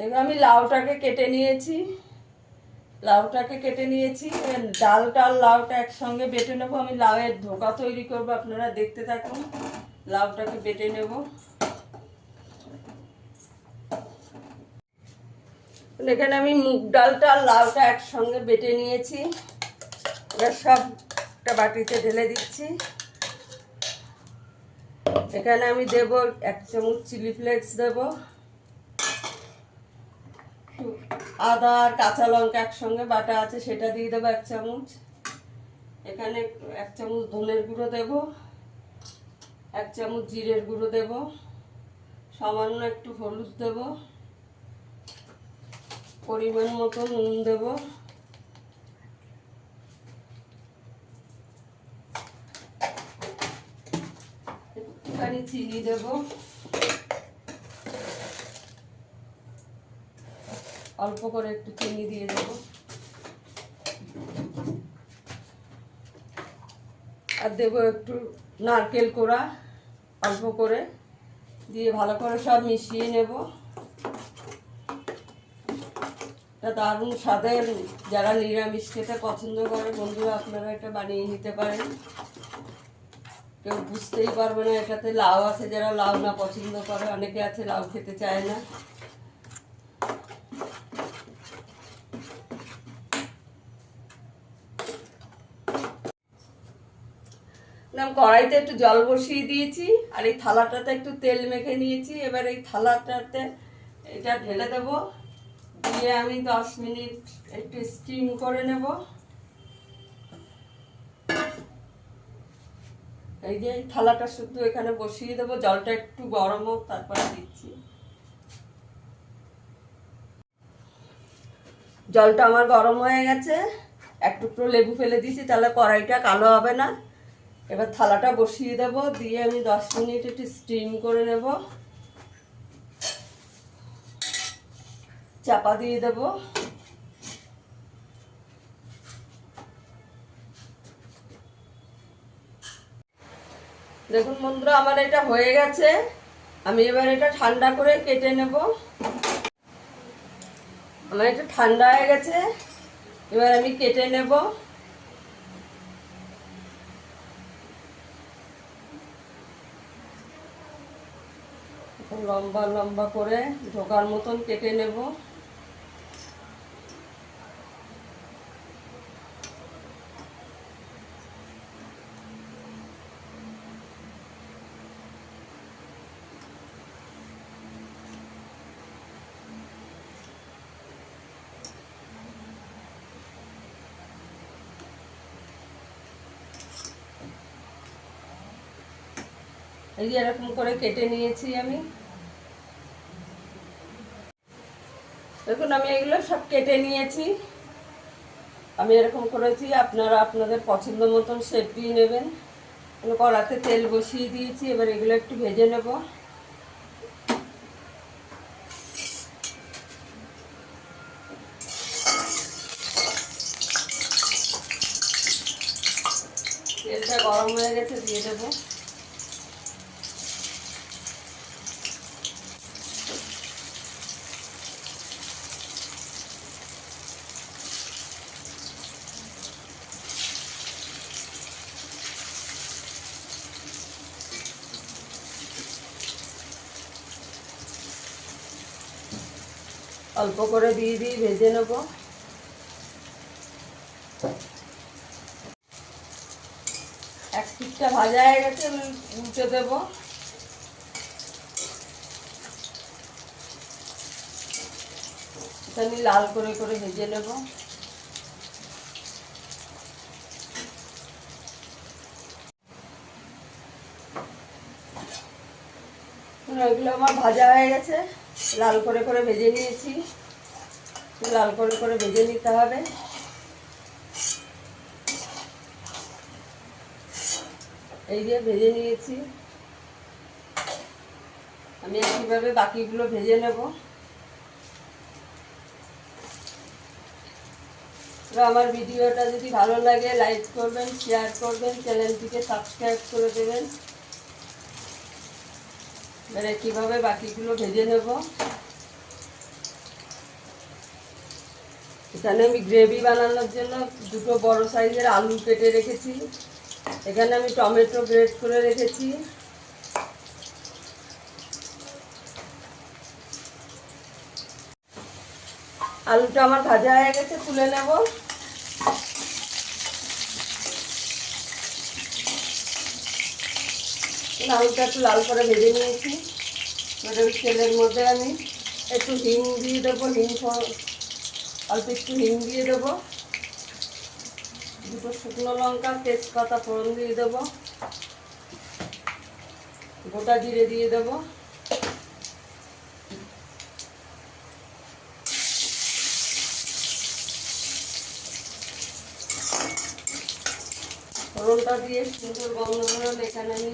দেখো আমি লাউটাকে কেটে নিয়েছি, ডালটা আর লাউটা একসঙ্গে বেটে নেবো। আমি লাউয়ের ধোকা তৈরি করব, আপনারা দেখতে থাকুন। লাউটাকে বেটে নেব। এখানে আমি মুগ ডালটা আর লাউটা একসঙ্গে বেটে নিয়েছি। এবার সবটা বাটিতে ঢেলে দিচ্ছি। এখানে আমি দেব 1 চামচ চিলি ফ্লেক্স দেব, আদা আর কাঁচা লঙ্কা একসঙ্গে বাটা আছে সেটা দিয়ে দেবো 1 চামচ। এখানে 1 চামচ ধনের গুঁড়ো দেব, 1 চামচ জিরের গুঁড়ো দেব, সামান্য একটু হলুদ দেব, পরিমাণ মতো নুন দেব, একটুখানি চিনি দেব, অল্প করে একটু চিনি দিয়ে দেব, আর দেব একটু নারকেল কোড়া অল্প করে দিয়ে ভালো করে সব মিশিয়ে নেব। দারুণ স্বাদের, যারা নিরামিষ খেতে পছন্দ করে বন্ধুরা আপনারা এটা বানিয়ে নিতে পারেন। কেউ বুঝতেই পারবে না এটাতে লাউ আছে, যারা লাউ না পছন্দ করে, অনেকে আছে লাউ খেতে চায় না। কড়াইতে একটু জল বসিয়ে দিয়েছি আর এই থালাটাতে একটু তেল মেখে নিয়েছি। এবার এই থালাটাতে এটা ঢেলে দেব, দিয়ে আমি 10 মিনিট একটু স্টিম করে নেব। এই যে এই থালাটা শুধু এখানে বসিয়ে দেবো, জলটা একটু গরম হোক তারপরে দিচ্ছি। জলটা আমার গরম হয়ে গেছে, এক টুকরো লেবু ফেলে দিয়েছি, তাহলে কড়াইটা কালো হবে না। এবার থালাটা বসিয়ে দেব, দিয়ে আমি 10 মিনিট একটু স্টিম করে নেব। চাপা দিয়ে দেব। দেখুন বন্ধুরা আমার এটা হয়ে গেছে। আমি এবার এটা ঠান্ডা করে কেটে নেব। আমার এটা ঠান্ডা হয়ে গেছে, এবার আমি কেটে নেব। লম্বা লম্বা করে ঢোকার মতন কেটে নেব। এই যে এরকম করে কেটে নিয়েছি আমি। দেখুন আমি এগুলো সব কেটে নিয়েছি। আমি এরকম করেছি, আপনারা আপনাদের পছন্দ মতন শেপ দিয়ে নেবেন। আমি কড়াতে তেল বসিয়ে দিয়েছি, এবার এগুলো একটু ভেজে নেব। তেলটা গরম হয়ে গেছে, দিয়ে দেবো। অল্প করে দিয়ে ভেজে নেব। এক পিঠটা ভাজা হয়ে গেছে, আমি উল্টে দেব। আমি লাল করে করে ভেজে নেব। এগুলো আমার ভাজা হয়ে গেছে, লাল করে করে ভেজে নিয়েছি। লাল করে করে ভেজে নিতে হবে। এই যে ভেজে নিয়েছি, আমি একইভাবে বাকিগুলো ভেজে নেব। আমার ভিডিওটা যদি ভালো লাগে লাইক করবেন, শেয়ার করবেন, চ্যানেলটিকে সাবস্ক্রাইব করে দেবেন। এবার একইভাবে বাকিগুলো ভেজে নেব। এখানে আমি গ্রেভি বানানোর জন্য দুটো বড় সাইজের আলু কেটে রেখেছি। এখানে আমি টমেটো গ্রেট করে রেখেছি। আলুটা আমার ভাজা হয়ে গেছে, তুলে নেব। আলুটা একটু লাল করে ভেজে নিয়েছি। এবার ওই তেলের মধ্যে আমি একটু হিং দিয়ে দেবো, অল্প একটু হিং দিয়ে দেবো, দুটো শুকনো লঙ্কা, তেজপাতা ফোড়ন দিয়ে দেবো, গোটা জিরে দিয়ে দেবো, ফোড়নটা দিয়ে সুন্দর গন্ধ বেরোলে এখানে আমি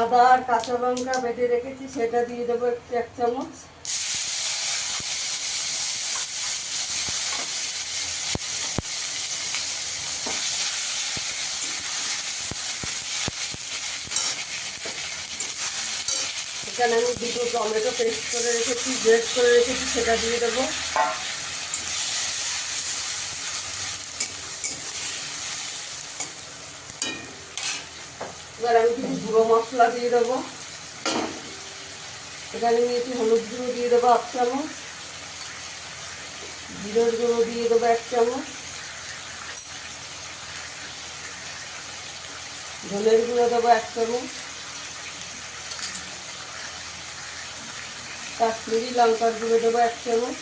আদা আর কাঁচা লঙ্কা বেটে রেখেছি, সেটা দিয়ে দেবো একটু 1 চামচ। এখানে আমি দুটো টমেটো পেস্ট করে রেখেছি, গ্রেট করে রেখেছি, সেটা দিয়ে দেবো। এবার আমি কিছু গুঁড়ো মশলা দিয়ে দেবো। এখানে নিয়েছি হলুদ গুঁড়ো দিয়ে দেবো 1 চামচ, জিরের গুঁড়ো দিয়ে দেবো 1 চামচ, ধনের গুঁড়ো দেবো 1 চামচ, কাশ্মীরি লঙ্কার গুঁড়ো দেবো 1 চামচ,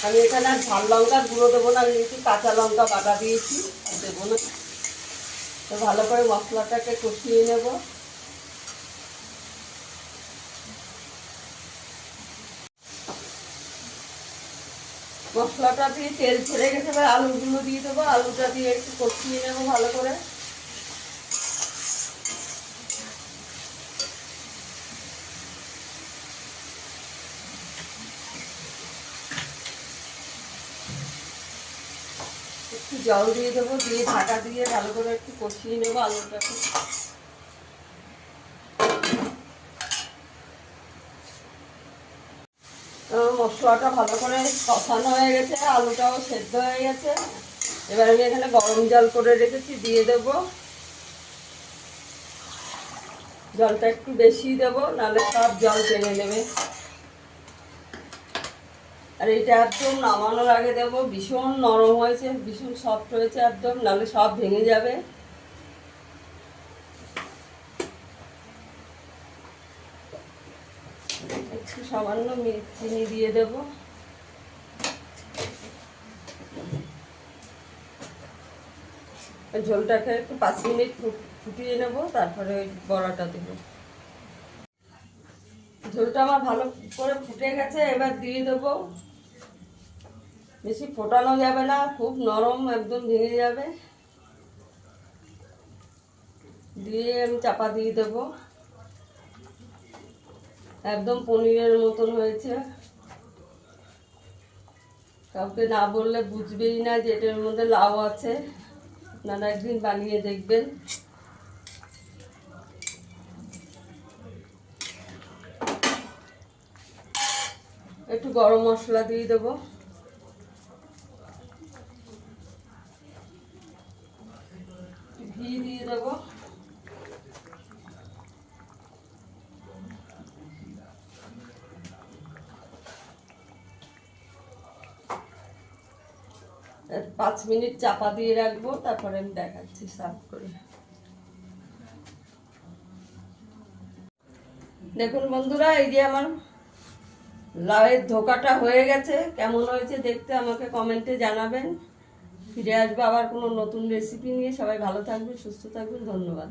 আমি এখানে আর ঝাল লঙ্কার গুঁড়ো দেবো না, আমি একটু কাঁচা লঙ্কা বাটা দিয়েছি, আর দেবো না। তো ভালো করে মশলাটাকে কষিয়ে নেব। মশলাটা দিয়ে তেল ছেড়ে গেছে, এবার আলুগুলো দিয়ে দেবো। আলুটা দিয়ে একটু কষিয়ে নেবো ভালো করে। একটু জল দিয়ে দেবো, দিয়ে ঢাকা দিয়ে ভালো করে একটু কষিয়ে নেবো আলুটাকে। মশলাটা ভালো করে কষানো হয়ে গেছে, আলুটাও সেদ্ধ হয়ে গেছে। এবার আমি এখানে গরম জল করে রেখেছি, দিয়ে দেবো। জলটা একটু বেশি দেবো, নাহলে সব জল টেনে নেবে। আর এটা একদম নামানোর আগে দেবো। ভীষণ নরম হয়েছে, ভীষণ সফট হয়েছে একদম, নাহলে সব ভেঙে যাবে। একটু সামান্য চিনি দিয়ে দেবো। ঝোলটাকে একটু 5 মিনিট ফুটিয়ে নেব, তারপরে ওই বড়াটা দেবো। ঝোলটা আমার ভালো করে ফুটে গেছে, এবার দিয়ে দেবো। বেশি ফোটানো যাবে না, খুব নরম, একদম ভেঙে যাবে। দিয়ে আমি চাপা দিয়ে দেবো। একদম পনিরের মতন হয়েছে। কাউকে না বললে বুঝবেই না যে এটার মধ্যে লাউ আছে। আপনারা একদিন বানিয়ে দেখবেন। একটু গরম মশলা দিয়ে দেবো। ঘি দিয়ে দেবো। আর 5 মিনিট চাপা দিয়ে রাখবো, তারপরে আমি দেখাচ্ছি সার্ভ করে। দেখুন বন্ধুরা, এই যে আমার লাউয়ের ধোকাটা হয়ে গেছে। কেমন হয়েছে দেখতে আমাকে কমেন্টে জানাবেন। ফিরে আসবো আবার কোনো নতুন রেসিপি নিয়ে। সবাই ভালো থাকবেন, সুস্থ থাকবেন। ধন্যবাদ।